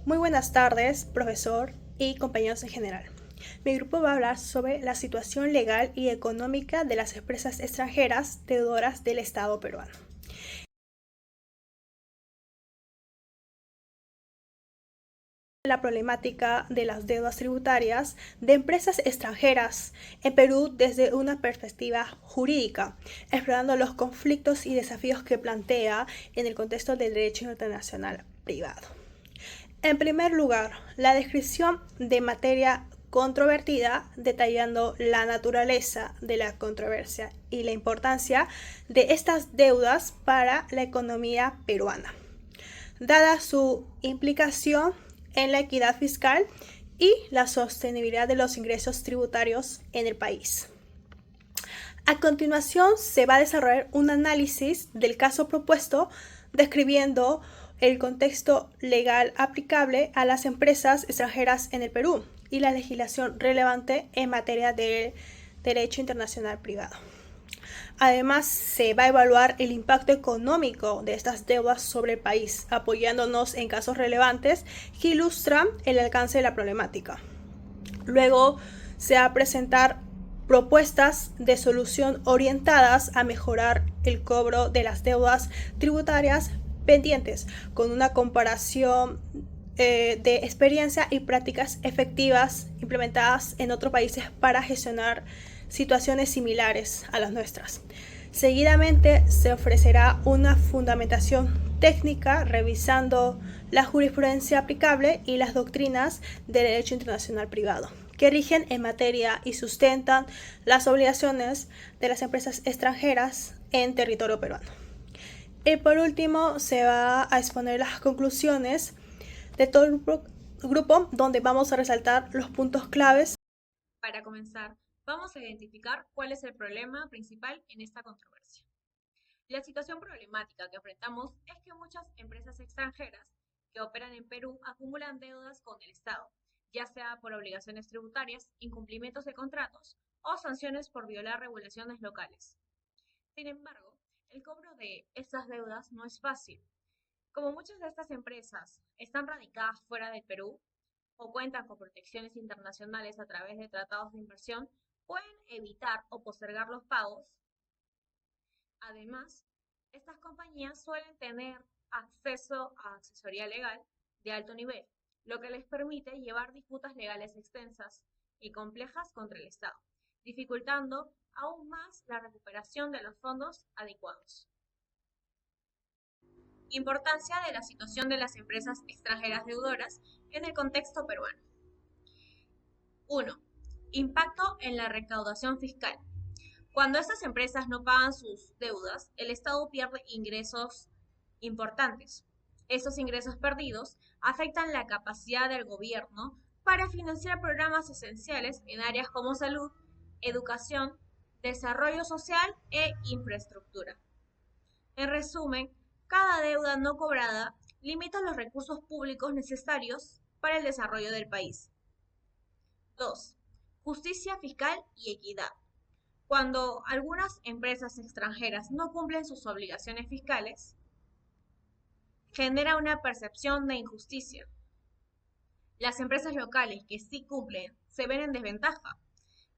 Muy buenas tardes, profesor y compañeros en general. Mi grupo va a hablar sobre la situación legal y económica de las empresas extranjeras deudoras del Estado peruano. La problemática de las deudas tributarias de empresas extranjeras en Perú desde una perspectiva jurídica, explorando los conflictos y desafíos que plantea en el contexto del derecho internacional privado. En primer lugar, la descripción de materia controvertida, detallando la naturaleza de la controversia y la importancia de estas deudas para la economía peruana, dada su implicación en la equidad fiscal y la sostenibilidad de los ingresos tributarios en el país. A continuación, se va a desarrollar un análisis del caso propuesto, describiendo el contexto legal aplicable a las empresas extranjeras en el Perú y la legislación relevante en materia de derecho internacional privado. Además, se va a evaluar el impacto económico de estas deudas sobre el país, apoyándonos en casos relevantes que ilustran el alcance de la problemática. Luego, se va a presentar propuestas de solución orientadas a mejorar el cobro de las deudas tributarias pendientes, con una comparación de experiencia y prácticas efectivas implementadas en otros países para gestionar situaciones similares a las nuestras. Seguidamente se ofrecerá una fundamentación técnica revisando la jurisprudencia aplicable y las doctrinas del derecho internacional privado, que rigen en materia y sustentan las obligaciones de las empresas extranjeras en territorio peruano. Y por último, se va a exponer las conclusiones de todo el grupo, donde vamos a resaltar los puntos claves. Para comenzar, vamos a identificar cuál es el problema principal en esta controversia. La situación problemática que enfrentamos es que muchas empresas extranjeras que operan en Perú acumulan deudas con el Estado, ya sea por obligaciones tributarias, incumplimientos de contratos o sanciones por violar regulaciones locales. Sin embargo, el cobro de estas deudas no es fácil. Como muchas de estas empresas están radicadas fuera del Perú, o cuentan con protecciones internacionales a través de tratados de inversión, pueden evitar o postergar los pagos. Además, estas compañías suelen tener acceso a asesoría legal de alto nivel, lo que les permite llevar disputas legales extensas y complejas contra el Estado, dificultando aún más la recuperación de los fondos adecuados. Importancia de la situación de las empresas extranjeras deudoras en el contexto peruano. 1. Impacto en la recaudación fiscal. Cuando estas empresas no pagan sus deudas, el Estado pierde ingresos importantes. Estos ingresos perdidos afectan la capacidad del gobierno para financiar programas esenciales en áreas como salud, educación, desarrollo social e infraestructura. En resumen, cada deuda no cobrada limita los recursos públicos necesarios para el desarrollo del país. 2. Justicia fiscal y equidad. Cuando algunas empresas extranjeras no cumplen sus obligaciones fiscales, genera una percepción de injusticia. Las empresas locales que sí cumplen se ven en desventaja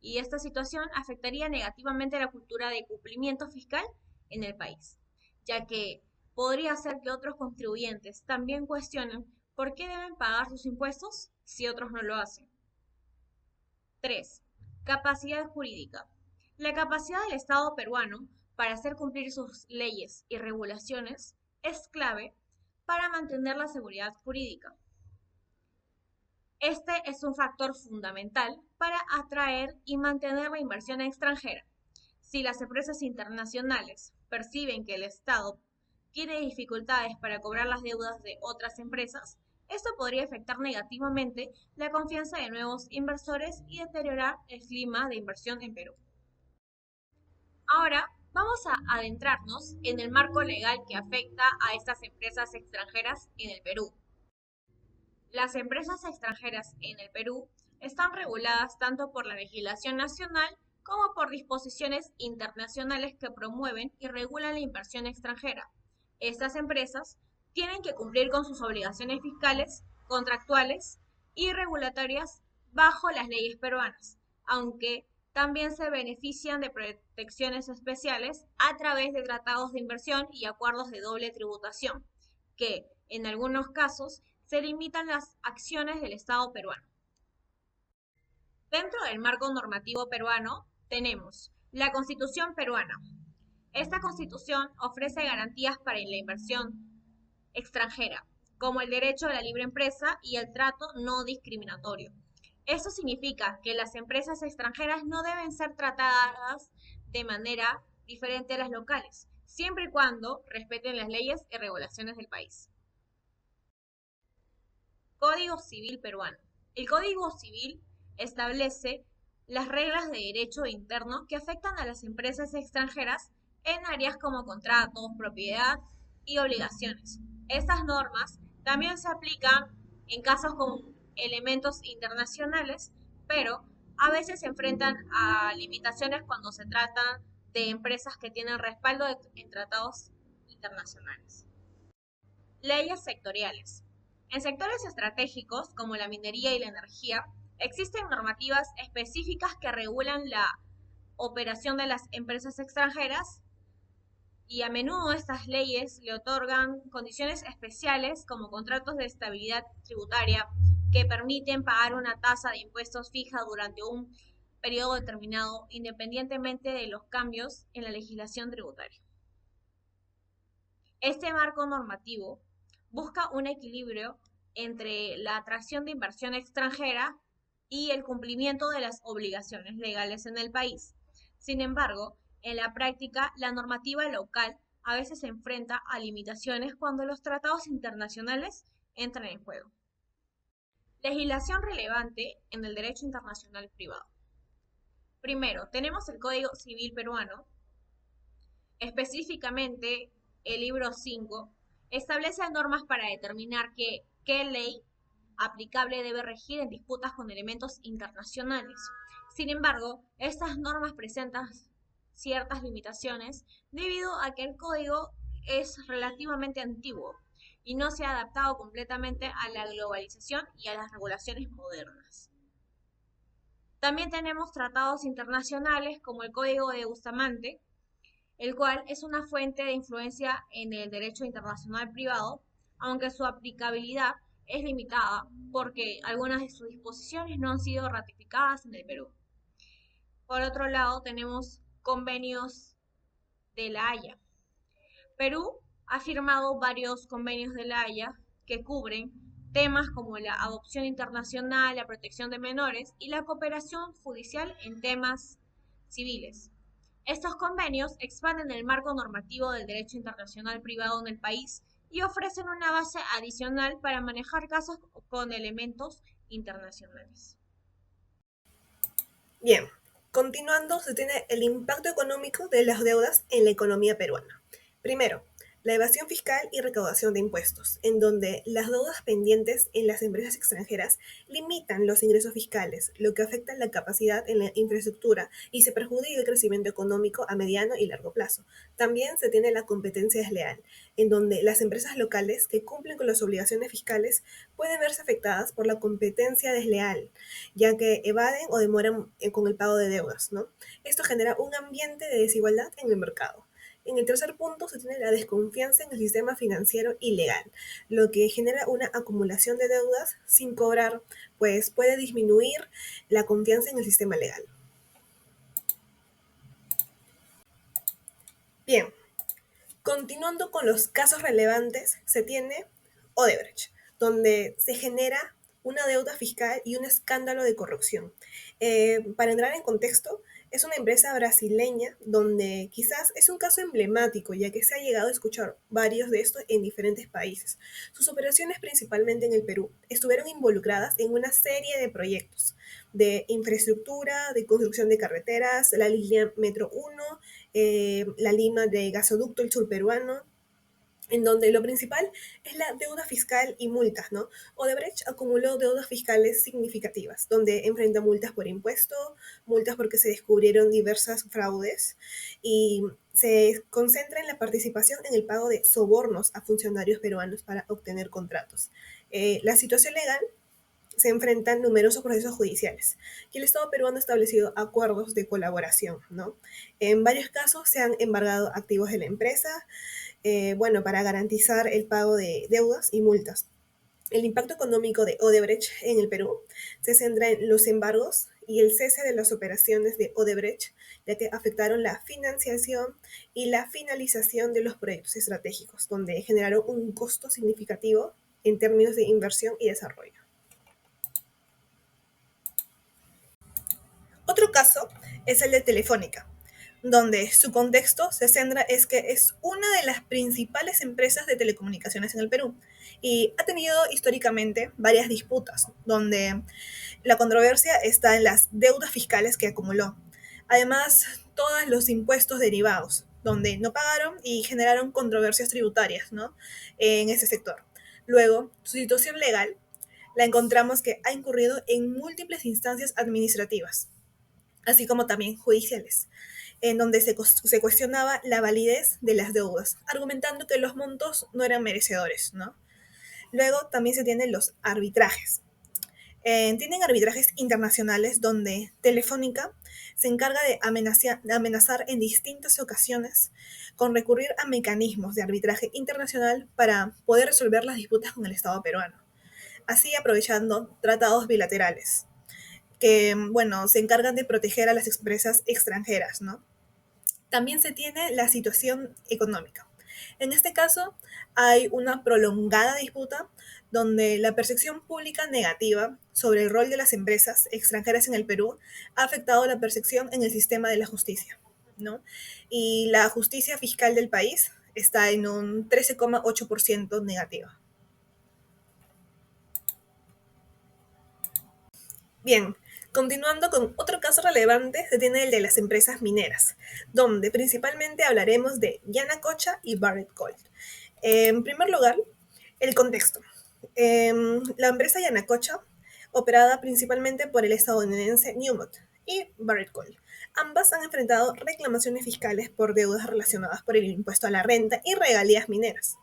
y esta situación afectaría negativamente la cultura de cumplimiento fiscal en el país, ya que podría hacer que otros contribuyentes también cuestionen por qué deben pagar sus impuestos si otros no lo hacen. 3. Capacidad jurídica. La capacidad del Estado peruano para hacer cumplir sus leyes y regulaciones es clave para mantener la seguridad jurídica. Este es un factor fundamental para atraer y mantener la inversión extranjera. Si las empresas internacionales perciben que el Estado tiene dificultades para cobrar las deudas de otras empresas, esto podría afectar negativamente la confianza de nuevos inversores y deteriorar el clima de inversión en Perú. Ahora vamos a adentrarnos en el marco legal que afecta a estas empresas extranjeras en el Perú. Las empresas extranjeras en el Perú están reguladas tanto por la legislación nacional como por disposiciones internacionales que promueven y regulan la inversión extranjera. Estas empresas tienen que cumplir con sus obligaciones fiscales contractuales y regulatorias bajo las leyes peruanas, aunque también se benefician de protecciones especiales a través de tratados de inversión y acuerdos de doble tributación, que en algunos casos se limitan las acciones del Estado peruano. Dentro del marco normativo peruano tenemos la Constitución peruana. Esta Constitución ofrece garantías para la inversión extranjera, como el derecho a la libre empresa y el trato no discriminatorio. Esto significa que las empresas extranjeras no deben ser tratadas de manera diferente a las locales, siempre y cuando respeten las leyes y regulaciones del país. Código Civil peruano. El Código Civil establece las reglas de derecho interno que afectan a las empresas extranjeras en áreas como contratos, propiedad y obligaciones. Estas normas también se aplican en casos con elementos internacionales, pero a veces se enfrentan a limitaciones cuando se trata de empresas que tienen respaldo en tratados internacionales. Leyes sectoriales. En sectores estratégicos como la minería y la energía, existen normativas específicas que regulan la operación de las empresas extranjeras y a menudo estas leyes le otorgan condiciones especiales como contratos de estabilidad tributaria que permiten pagar una tasa de impuestos fija durante un periodo determinado independientemente de los cambios en la legislación tributaria. Este marco normativo busca un equilibrio entre la atracción de inversión extranjera y el cumplimiento de las obligaciones legales en el país. Sin embargo, en la práctica, la normativa local a veces se enfrenta a limitaciones cuando los tratados internacionales entran en juego. Legislación relevante en el derecho internacional privado. Primero, tenemos el Código Civil peruano, específicamente el libro 5, establece normas para determinar qué ley aplicable debe regir en disputas con elementos internacionales. Sin embargo, estas normas presentan ciertas limitaciones debido a que el código es relativamente antiguo y no se ha adaptado completamente a la globalización y a las regulaciones modernas. También tenemos tratados internacionales como el Código de Bustamante, el cual es una fuente de influencia en el derecho internacional privado, aunque su aplicabilidad es limitada porque algunas de sus disposiciones no han sido ratificadas en el Perú. Por otro lado, tenemos convenios de La Haya. Perú ha firmado varios convenios de La Haya que cubren temas como la adopción internacional, la protección de menores y la cooperación judicial en temas civiles. Estos convenios expanden el marco normativo del derecho internacional privado en el país y ofrecen una base adicional para manejar casos con elementos internacionales. Bien, continuando, se tiene el impacto económico de las deudas en la economía peruana. Primero, la evasión fiscal y recaudación de impuestos, en donde las deudas pendientes en las empresas extranjeras limitan los ingresos fiscales, lo que afecta la capacidad en la infraestructura y se perjudica el crecimiento económico a mediano y largo plazo. También se tiene la competencia desleal, en donde las empresas locales que cumplen con las obligaciones fiscales pueden verse afectadas por la competencia desleal, ya que evaden o demoran con el pago de deudas, ¿no? Esto genera un ambiente de desigualdad en el mercado. En el tercer punto se tiene la desconfianza en el sistema financiero ilegal, lo que genera una acumulación de deudas sin cobrar, pues puede disminuir la confianza en el sistema legal. Bien, continuando con los casos relevantes, se tiene Odebrecht, donde se genera una deuda fiscal y un escándalo de corrupción. Para entrar en contexto, es una empresa brasileña donde quizás es un caso emblemático, ya que se ha llegado a escuchar varios de estos en diferentes países. Sus operaciones, principalmente en el Perú, estuvieron involucradas en una serie de proyectos de infraestructura, de construcción de carreteras, la línea Metro 1, la línea de gasoducto El Sur Peruano, en donde lo principal es la deuda fiscal y multas, ¿no? Odebrecht acumuló deudas fiscales significativas, donde enfrenta multas por impuesto, multas porque se descubrieron diversas fraudes y se concentra en la participación en el pago de sobornos a funcionarios peruanos para obtener contratos. La situación legal se enfrentan numerosos procesos judiciales y el Estado peruano ha establecido acuerdos de colaboración, ¿no? En varios casos se han embargado activos de la empresa, bueno, para garantizar el pago de deudas y multas. El impacto económico de Odebrecht en el Perú se centra en los embargos y el cese de las operaciones de Odebrecht, ya que afectaron la financiación y la finalización de los proyectos estratégicos, donde generaron un costo significativo en términos de inversión y desarrollo. Otro caso es el de Telefónica, donde su contexto se centra es que es una de las principales empresas de telecomunicaciones en el Perú y ha tenido históricamente varias disputas, donde la controversia está en las deudas fiscales que acumuló. Además, todos los impuestos derivados, donde no pagaron y generaron controversias tributarias, ¿no? En ese sector. Luego, su situación legal la encontramos que ha incurrido en múltiples instancias administrativas, así como también judiciales, en donde se cuestionaba la validez de las deudas, argumentando que los montos no eran merecedores, ¿no? Luego también se tienen los arbitrajes. Tienen arbitrajes internacionales donde Telefónica se encarga de amenazar en distintas ocasiones con recurrir a mecanismos de arbitraje internacional para poder resolver las disputas con el Estado peruano, así aprovechando tratados bilaterales que, bueno, se encargan de proteger a las empresas extranjeras, ¿no? También se tiene la situación económica. En este caso, hay una prolongada disputa donde la percepción pública negativa sobre el rol de las empresas extranjeras en el Perú ha afectado la percepción en el sistema de la justicia, ¿no? Y la justicia fiscal del país está en un 13,8% negativa. Bien, continuando con otro caso relevante, se tiene el de las empresas mineras, donde principalmente hablaremos de Yanacocha y Barrick Gold. En primer lugar, el contexto. La empresa Yanacocha, operada principalmente por el estadounidense Newmont, y Barrick Gold. Ambas han enfrentado reclamaciones fiscales por deudas relacionadas por el impuesto a la renta y regalías mineras.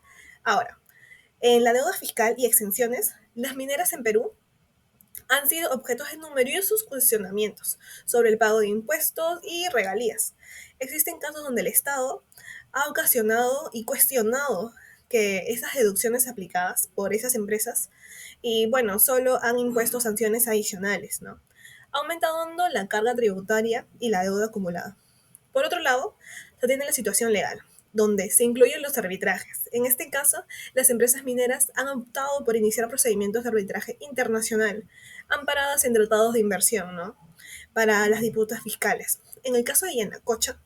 Ahora, en la deuda fiscal y exenciones, las mineras en Perú han sido objetos de numerosos cuestionamientos sobre el pago de impuestos y regalías. Existen casos donde el Estado ha ocasionado y cuestionado que esas deducciones aplicadas por esas empresas y bueno, solo han impuesto sanciones adicionales, ¿no? Aumentando la carga tributaria y la deuda acumulada. Por otro lado, se tiene la situación legal, donde se incluyen los arbitrajes. En este caso, las empresas mineras han optado por iniciar procedimientos de arbitraje internacional, amparadas en tratados de inversión, ¿no? Para las disputas fiscales. En el caso de Yanacocha,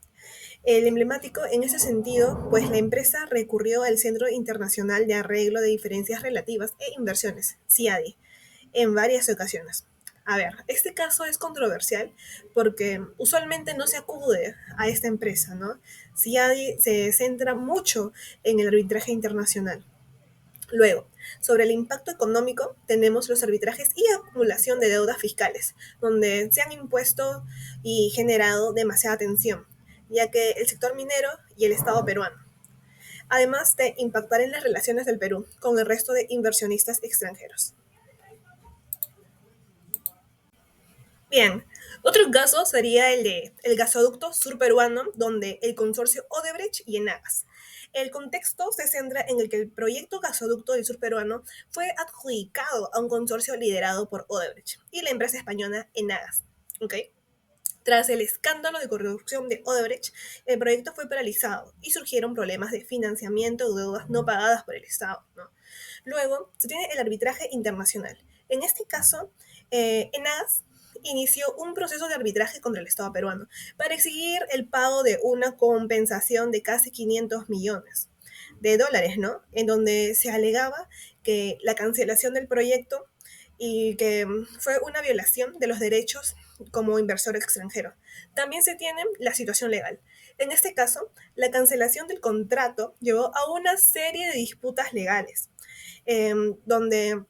el emblemático en ese sentido, pues la empresa recurrió al Centro Internacional de Arreglo de Diferencias Relativas e Inversiones, CIADI, en varias ocasiones. A ver, este caso es controversial porque usualmente no se acude a esta empresa, ¿no? CIADI se centra mucho en el arbitraje internacional. Luego, sobre el impacto económico, tenemos los arbitrajes y acumulación de deudas fiscales, donde se han impuesto y generado demasiada tensión, ya que el sector minero y el Estado peruano, además de impactar en las relaciones del Perú con el resto de inversionistas extranjeros. Bien, otro caso sería el de el gasoducto surperuano, donde el consorcio Odebrecht y Enagas. El contexto se centra en el que el proyecto gasoducto del surperuano fue adjudicado a un consorcio liderado por Odebrecht y la empresa española Enagas. ¿Ok? Tras el escándalo de corrupción de Odebrecht, el proyecto fue paralizado y surgieron problemas de financiamiento de deudas no pagadas por el Estado, ¿no? Luego, se tiene el arbitraje internacional. En este caso, Enagas inició un proceso de arbitraje contra el Estado peruano para exigir el pago de una compensación de casi 500 millones de dólares, ¿no? En donde se alegaba que la cancelación del proyecto y que fue una violación de los derechos como inversor extranjero. También se tiene la situación legal. En este caso, la cancelación del contrato llevó a una serie de disputas legales, donde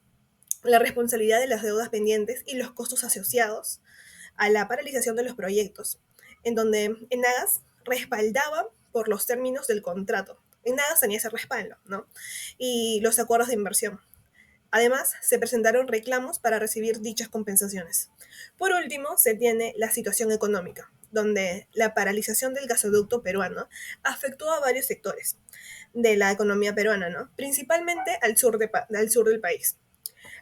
la responsabilidad de las deudas pendientes y los costos asociados a la paralización de los proyectos, en donde Enagas respaldaba por los términos del contrato. Enagas tenía ese respaldo, ¿no? Y los acuerdos de inversión. Además, se presentaron reclamos para recibir dichas compensaciones. Por último, se tiene la situación económica, donde la paralización del gasoducto peruano afectó a varios sectores de la economía peruana, ¿no? Principalmente al sur del país,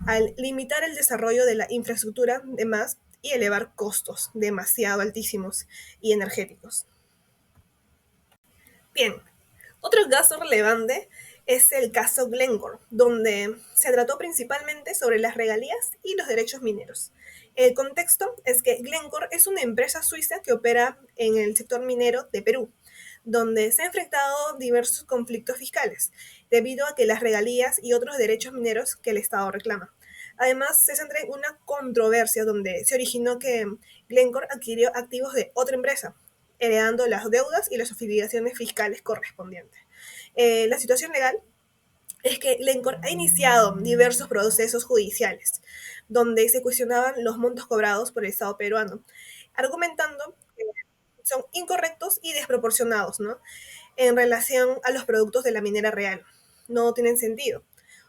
al limitar el desarrollo de la infraestructura de más y elevar costos demasiado altísimos y energéticos. Bien, otro caso relevante es el caso Glencore, donde se trató principalmente sobre las regalías y los derechos mineros. El contexto es que Glencore es una empresa suiza que opera en el sector minero de Perú, donde se han enfrentado diversos conflictos fiscales, debido a que las regalías y otros derechos mineros que el Estado reclama. Además, se centra en una controversia donde se originó que Glencore adquirió activos de otra empresa, heredando las deudas y las obligaciones fiscales correspondientes. La situación legal es que Glencore ha iniciado diversos procesos judiciales donde se cuestionaban los montos cobrados por el Estado peruano, argumentando que son incorrectos y desproporcionados, ¿no? En relación a los productos de la minera real. No tienen sentido.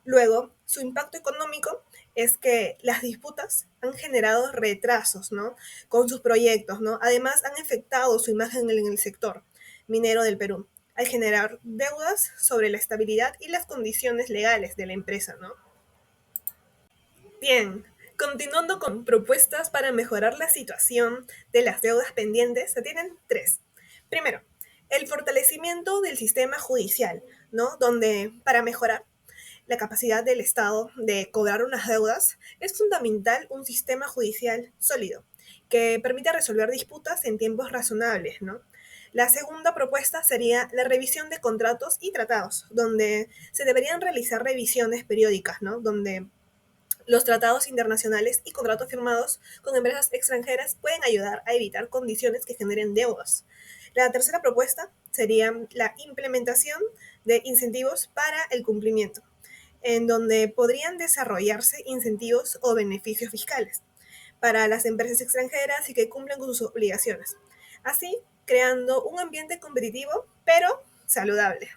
Luego, su impacto económico es que las disputas han generado retrasos, ¿no? Con sus proyectos, ¿no? Además, han afectado su imagen en el sector minero del Perú, al generar deudas sobre la estabilidad y las condiciones legales de la empresa, ¿no? Bien, continuando con propuestas para mejorar la situación de las deudas pendientes, se tienen tres. Primero, el fortalecimiento del sistema judicial, ¿no? Donde para mejorar la capacidad del Estado de cobrar unas deudas, es fundamental un sistema judicial sólido que permita resolver disputas en tiempos razonables, ¿no? La segunda propuesta sería la revisión de contratos y tratados, donde se deberían realizar revisiones periódicas, ¿no? Donde los tratados internacionales y contratos firmados con empresas extranjeras pueden ayudar a evitar condiciones que generen deudas. La tercera propuesta sería la implementación de incentivos para el cumplimiento, en donde podrían desarrollarse incentivos o beneficios fiscales para las empresas extranjeras y que cumplan con sus obligaciones. Así, creando un ambiente competitivo, pero saludable.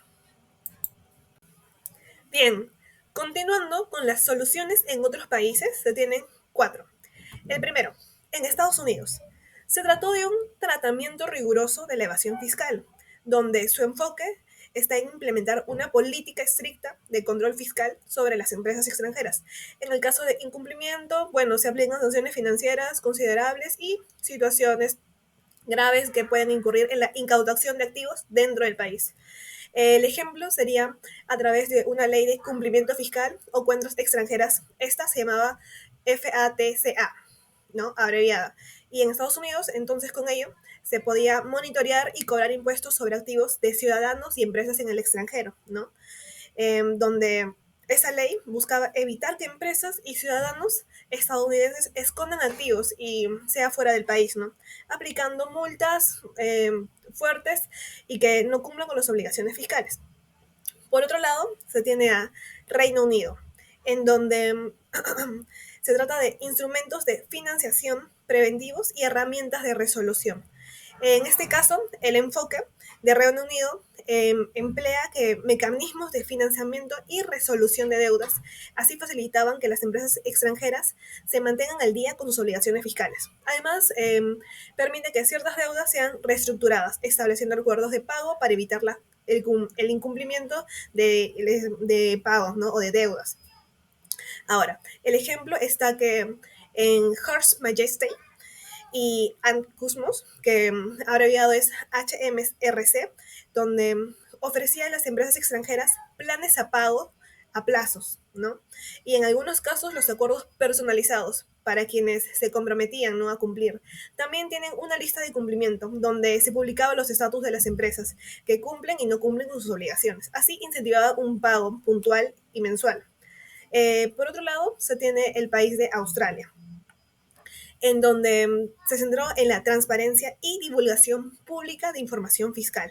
Bien, continuando con las soluciones en otros países, se tienen cuatro. El primero, en Estados Unidos. Se trató de un tratamiento riguroso de la evasión fiscal, donde su enfoque está en implementar una política estricta de control fiscal sobre las empresas extranjeras. En el caso de incumplimiento, bueno, se aplican sanciones financieras considerables y situaciones graves que pueden incurrir en la incautación de activos dentro del país. El ejemplo sería a través de una ley de cumplimiento fiscal o cuentas extranjeras. Esta se llamaba FATCA, ¿no? Abreviada. Y en Estados Unidos, entonces con ello, se podía monitorear y cobrar impuestos sobre activos de ciudadanos y empresas en el extranjero, ¿no? Donde esa ley buscaba evitar que empresas y ciudadanos estadounidenses escondan activos y sea fuera del país, ¿no? Aplicando multas fuertes y que no cumplan con las obligaciones fiscales. Por otro lado, se tiene a Reino Unido, en donde se trata de instrumentos de financiación preventivos y herramientas de resolución. En este caso, el enfoque de Reino Unido emplea mecanismos de financiamiento y resolución de deudas. Así facilitaban que las empresas extranjeras se mantengan al día con sus obligaciones fiscales. Además, permite que ciertas deudas sean reestructuradas, estableciendo acuerdos de pago para evitar el incumplimiento de pagos, ¿no? O de deudas. Ahora, el ejemplo está que en Her Majesty y Cosmos, que abreviado es HMRC, donde ofrecía a las empresas extranjeras planes a pago a plazos, ¿no? Y en algunos casos los acuerdos personalizados para quienes se comprometían, ¿no?, a cumplir. También tienen una lista de cumplimiento donde se publicaban los estatus de las empresas que cumplen y no cumplen con sus obligaciones. Así incentivaba un pago puntual y mensual. Por otro lado, se tiene el país de Australia, en donde se centró en la transparencia y divulgación pública de información fiscal,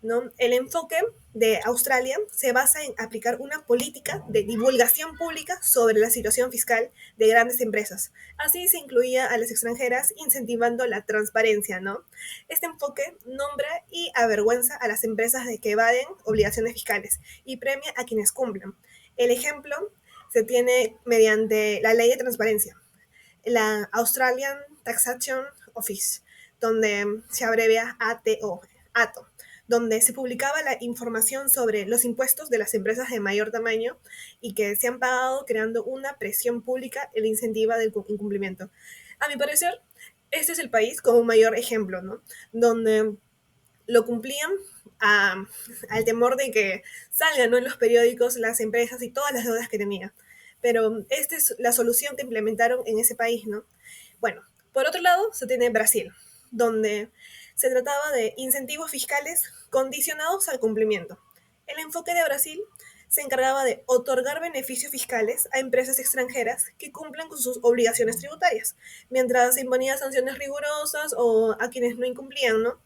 ¿no? El enfoque de Australia se basa en aplicar una política de divulgación pública sobre la situación fiscal de grandes empresas. Así se incluía a las extranjeras incentivando la transparencia, ¿no? Este enfoque nombra y avergüenza a las empresas de que evaden obligaciones fiscales y premia a quienes cumplan. El ejemplo se tiene mediante la ley de transparencia, la Australian Taxation Office, donde se abrevia ATO, donde se publicaba la información sobre los impuestos de las empresas de mayor tamaño y que se han pagado, creando una presión pública e incentiva del incumplimiento. A mi parecer, este es el país como un mayor ejemplo, ¿no? Donde lo cumplían a, al temor de que salgan, ¿no?, en los periódicos las empresas y todas las deudas que tenían. Pero esta es la solución que implementaron en ese país, ¿no? Bueno, por otro lado se tiene Brasil, donde se trataba de incentivos fiscales condicionados al cumplimiento. El enfoque de Brasil se encargaba de otorgar beneficios fiscales a empresas extranjeras que cumplan con sus obligaciones tributarias, mientras se imponía sanciones rigurosas o a quienes no incumplían, ¿no?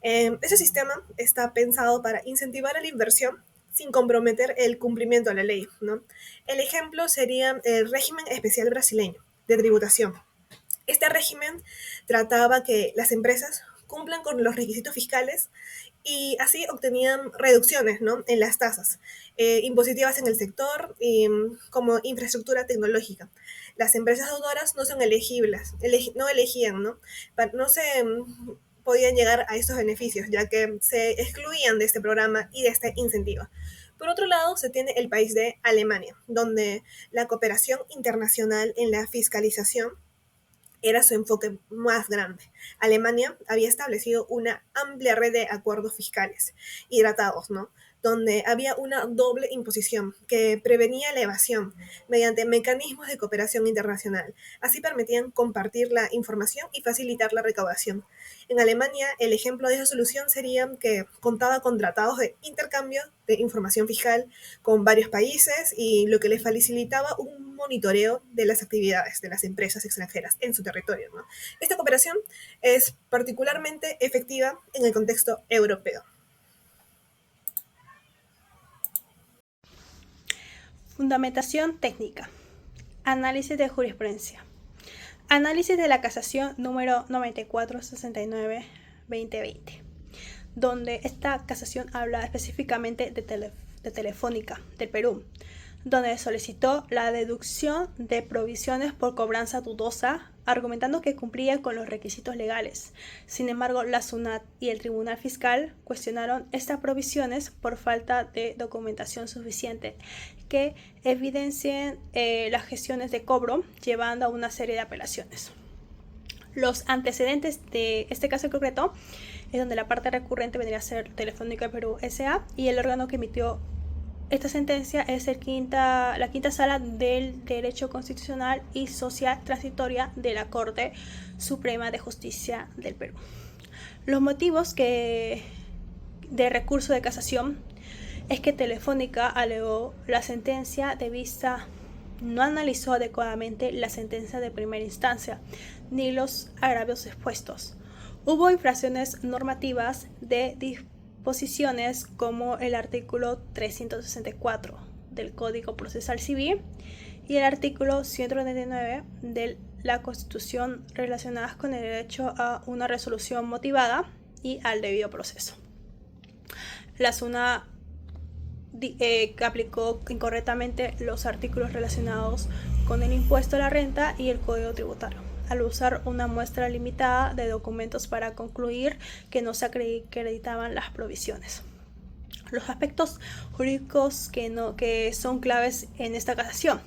Ese sistema está pensado para incentivar a la inversión sin comprometer el cumplimiento de la ley, ¿no? El ejemplo sería el régimen especial brasileño de tributación. Este régimen trataba que las empresas cumplan con los requisitos fiscales y así obtenían reducciones, ¿no?, en las tasas impositivas en el sector y, como infraestructura tecnológica. Las empresas deudoras no son elegibles, no elegían, ¿no? No se podían llegar a estos beneficios, ya que se excluían de este programa y de este incentivo. Por otro lado, se tiene el país de Alemania, donde la cooperación internacional en la fiscalización era su enfoque más grande. Alemania había establecido una amplia red de acuerdos fiscales y tratados, ¿no?, donde había una doble imposición que prevenía la evasión mediante mecanismos de cooperación internacional. Así permitían compartir la información y facilitar la recaudación. En Alemania, el ejemplo de esa solución sería que contaba con tratados de intercambio de información fiscal con varios países y lo que les facilitaba un monitoreo de las actividades de las empresas extranjeras en su territorio, ¿no? Esta cooperación es particularmente efectiva en el contexto europeo. Fundamentación técnica. Análisis de jurisprudencia. Análisis de la casación número 9469-2020, donde esta casación habla específicamente de Telefónica del Perú, donde solicitó la deducción de provisiones por cobranza dudosa, argumentando que cumplía con los requisitos legales. Sin embargo, la SUNAT y el Tribunal Fiscal cuestionaron estas provisiones por falta de documentación suficiente que evidencien las gestiones de cobro, llevando a una serie de apelaciones. Los antecedentes de este caso en concreto es donde la parte recurrente vendría a ser Telefónica Perú S.A. y el órgano que emitió esta sentencia es la quinta sala del Derecho Constitucional y Social Transitoria de la Corte Suprema de Justicia del Perú. Los motivos de recurso de casación es que Telefónica alegó la sentencia de vista no analizó adecuadamente la sentencia de primera instancia ni los agravios expuestos. Hubo infracciones normativas de disposiciones como el artículo 364 del Código Procesal Civil y el artículo 199 de la Constitución relacionadas con el derecho a una resolución motivada y al debido proceso. La SUNAT aplicó incorrectamente los artículos relacionados con el impuesto a la renta y el código tributario, al usar una muestra limitada de documentos para concluir que no se acreditaban las provisiones. Los aspectos jurídicos que son claves en esta casación.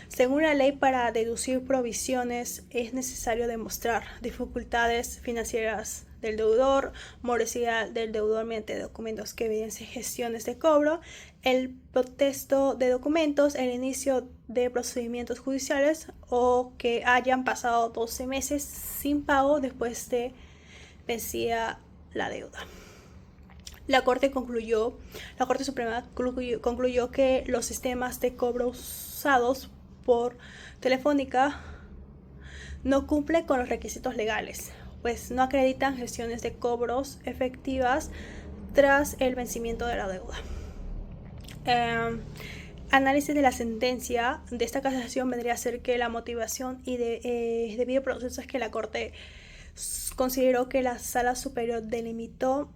Según la ley, para deducir provisiones es necesario demostrar dificultades financieras del deudor, morosidad del deudor mediante documentos que evidencien gestiones de cobro, el protesto de documentos, el inicio de procedimientos judiciales o que hayan pasado 12 meses sin pago después de vencida la deuda. La Corte Suprema concluyó que los sistemas de cobro usados por Telefónica no cumplen con los requisitos legales, pues no acreditan gestiones de cobros efectivas tras el vencimiento de la deuda. Análisis de la sentencia de esta casación vendría a ser que la motivación y debido proceso es que la Corte consideró que la Sala Superior delimitó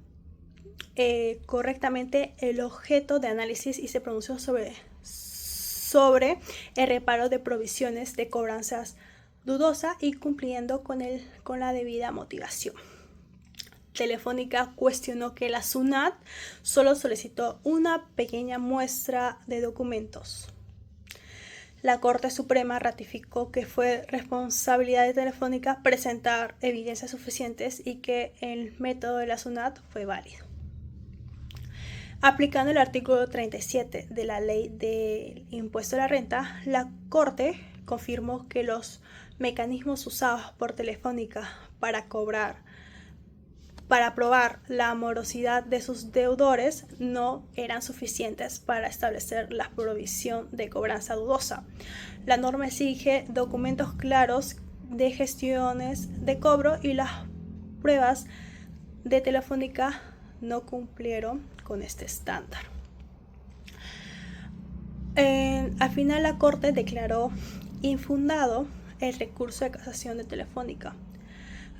correctamente el objeto de análisis y se pronunció sobre sobre el reparo de provisiones de cobranzas dudosa y cumpliendo con la debida motivación. Telefónica cuestionó que la SUNAT solo solicitó una pequeña muestra de documentos. La Corte Suprema ratificó que fue responsabilidad de Telefónica presentar evidencias suficientes y que el método de la SUNAT fue válido. Aplicando el artículo 37 de la Ley del Impuesto a la Renta, la Corte confirmó que los mecanismos usados por Telefónica para probar la morosidad de sus deudores no eran suficientes para establecer la provisión de cobranza dudosa. La norma exige documentos claros de gestiones de cobro y las pruebas de Telefónica no cumplieron con este estándar. Al final la Corte declaró infundado el recurso de casación de Telefónica,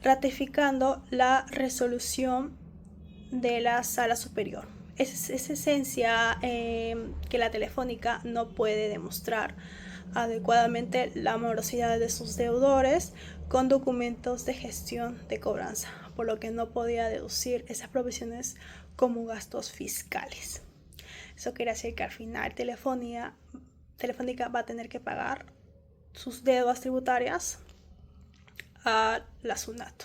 ratificando la resolución de la Sala Superior. Es esencia que la Telefónica no puede demostrar adecuadamente la morosidad de sus deudores con documentos de gestión de cobranza, por lo que no podía deducir esas provisiones como gastos fiscales. Eso quiere decir que al final Telefónica va a tener que pagar sus deudas tributarias a la SUNAT.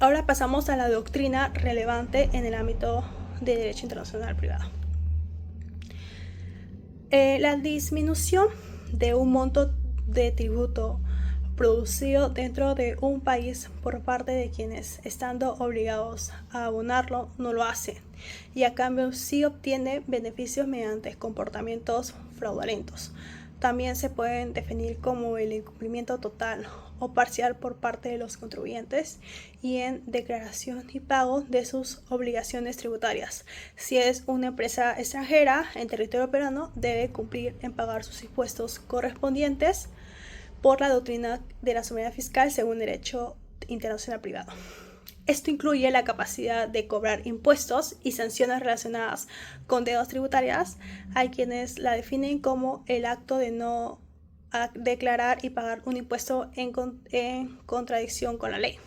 Ahora pasamos a la doctrina relevante en el ámbito de derecho internacional privado. La disminución de un monto de tributo producido dentro de un país por parte de quienes, estando obligados a abonarlo, no lo hacen y a cambio sí obtiene beneficios mediante comportamientos fraudulentos. También se pueden definir como el incumplimiento total o parcial por parte de los contribuyentes y en declaración y pago de sus obligaciones tributarias. Si es una empresa extranjera en territorio peruano, debe cumplir en pagar sus impuestos correspondientes por la doctrina de la soberanía fiscal según derecho internacional privado. Esto incluye la capacidad de cobrar impuestos y sanciones relacionadas con deudas tributarias. Hay quienes la definen como el acto de no declarar y pagar un impuesto en contradicción con la ley,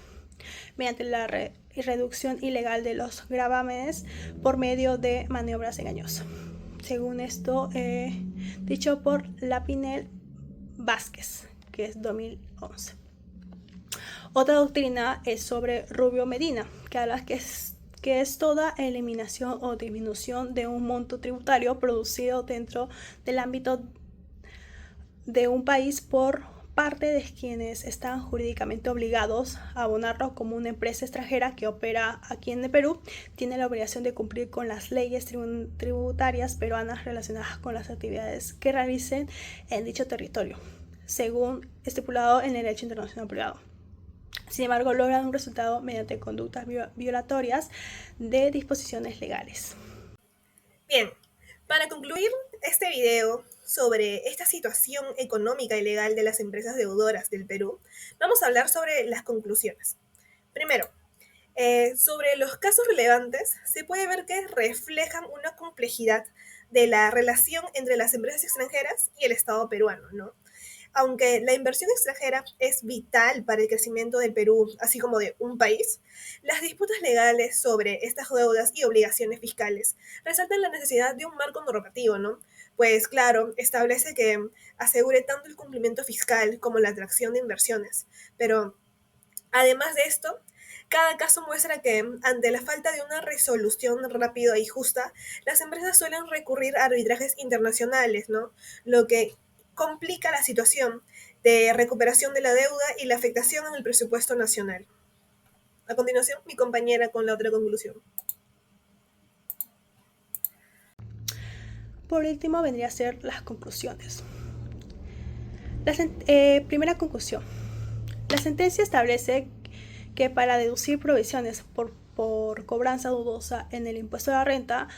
mediante la reducción ilegal de los gravámenes por medio de maniobras engañosas. Según esto, dicho por Lapinel Vázquez, que es 2011. Otra doctrina es sobre Rubio Medina, que habla que es toda eliminación o disminución de un monto tributario producido dentro del ámbito de un país por parte de quienes están jurídicamente obligados a abonarlo, como una empresa extranjera que opera aquí en el Perú, tiene la obligación de cumplir con las leyes tributarias peruanas relacionadas con las actividades que realicen en dicho territorio, según estipulado en el derecho internacional privado. Sin embargo, logran un resultado mediante conductas violatorias de disposiciones legales. Bien, para concluir este video sobre esta situación económica y legal de las empresas deudoras del Perú, vamos a hablar sobre las conclusiones. Primero, sobre los casos relevantes, se puede ver que reflejan una complejidad de la relación entre las empresas extranjeras y el Estado peruano, ¿no? Aunque la inversión extranjera es vital para el crecimiento del Perú, así como de un país, las disputas legales sobre estas deudas y obligaciones fiscales resaltan la necesidad de un marco normativo, ¿no? Pues claro, establece que asegure tanto el cumplimiento fiscal como la atracción de inversiones. Pero además de esto, cada caso muestra que, ante la falta de una resolución rápida y justa, las empresas suelen recurrir a arbitrajes internacionales, ¿no? Lo que complica la situación de recuperación de la deuda y la afectación en el presupuesto nacional. A continuación, mi compañera con la otra conclusión. Por último, vendría a ser las conclusiones. Primera conclusión. La sentencia establece que para deducir provisiones por cobranza dudosa en el impuesto a la renta,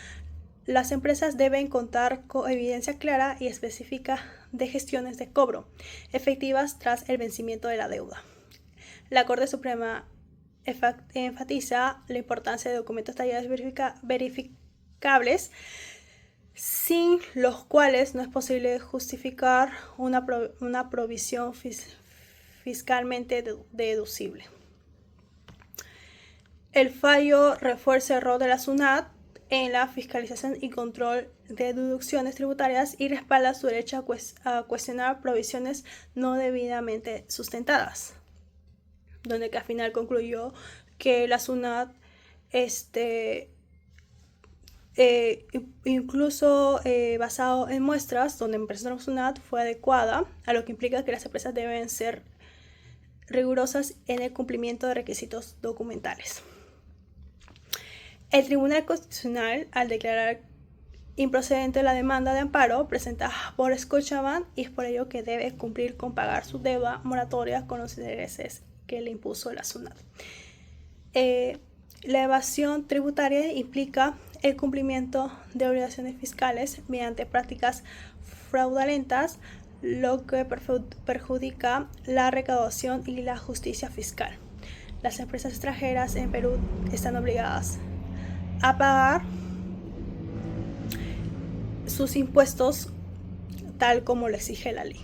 las empresas deben contar con evidencia clara y específica de gestiones de cobro efectivas tras el vencimiento de la deuda. La Corte Suprema enfatiza la importancia de documentos tallados verificables, sin los cuales no es posible justificar una provisión fiscalmente deducible. El fallo refuerza el rol de la SUNAT en la fiscalización y control de deducciones tributarias y respalda su derecho a cuestionar provisiones no debidamente sustentadas, donde que al final concluyó que la SUNAT incluso basado en muestras donde presentaron SUNAT fue adecuada, a lo que implica que las empresas deben ser rigurosas en el cumplimiento de requisitos documentales. El Tribunal Constitucional, al declarar improcedente la demanda de amparo presentada por Scotiabank, y es por ello que debe cumplir con pagar su deuda moratoria con los intereses que le impuso la SUNAT. La evasión tributaria implica el cumplimiento de obligaciones fiscales mediante prácticas fraudulentas, lo que perjudica la recaudación y la justicia fiscal. Las empresas extranjeras en Perú están obligadas a pagar sus impuestos tal como lo exige la ley.